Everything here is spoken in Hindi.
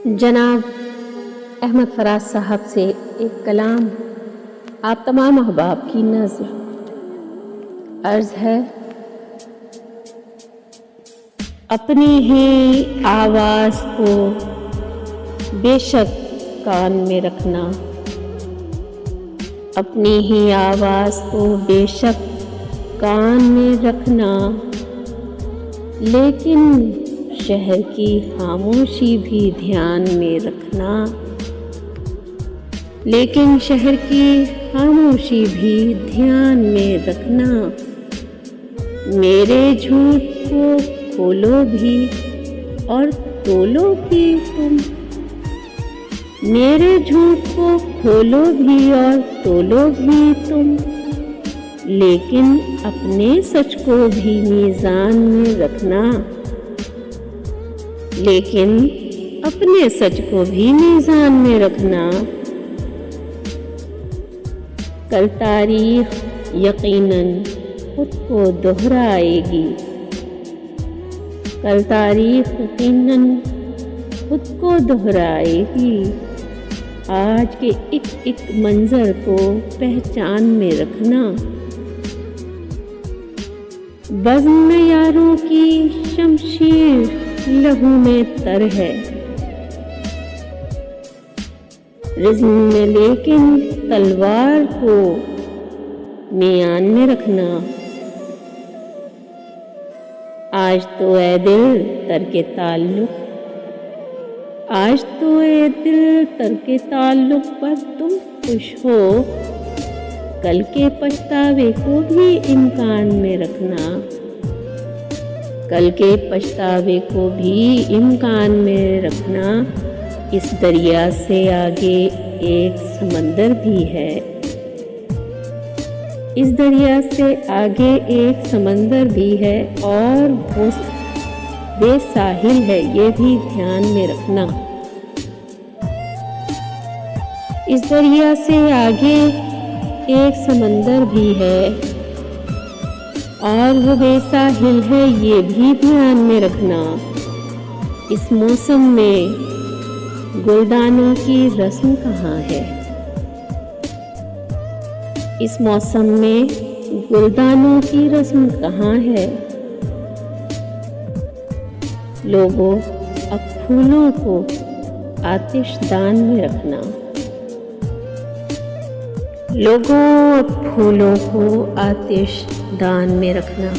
जनाब अहमद फराज साहब से एक कलाम आप तमाम अहबाब की नज़र। अर्ज़ है, अपनी ही आवाज़ को बेशक कान में रखना, अपनी ही आवाज़ को बेशक कान में रखना, लेकिन शहर की खामोशी भी ध्यान में रखना, लेकिन शहर की खामोशी भी ध्यान में रखना। मेरे झूठ को खोलो भी और तोलो भी तुम, मेरे झूठ को खोलो भी और तोलो भी तुम, लेकिन अपने सच को भी मीज़ान में रखना, लेकिन अपने सच को भी मीज़ान में रखना। कल तारीख यकीनन खुद को दोहराएगी, कल तारीख यकीनन खुद को दोहराएगी। आज के एक मंजर को पहचान में रखना, बज़्म यारों की शमशीर लहू में तर है, रिज़्म में लेकिन तलवार को मियान में रखना। आज तो ए दिल तरके ताल्लुक, आज तो ए दिल तरके ताल्लुक पर तुम खुश हो, कल के पछतावे को भी इम्कान में रखना, कल के पछतावे को भी इम्कान में रखना। इस दरिया से आगे एक समंदर भी है, इस दरिया से आगे एक समंदर भी है और वो बेसाहिल है, ये भी ध्यान में रखना। इस दरिया से आगे एक समंदर भी है और वो बेसाहिल है, ये भी ध्यान में रखना। इस मौसम में गुलदानों की रस्म कहाँ है, इस मौसम में गुलदानों की रस्म कहाँ है। लोगों, अब फूलों को आतिशदान में रखना, लोगों अब फूलों को आतिशदान में रखना।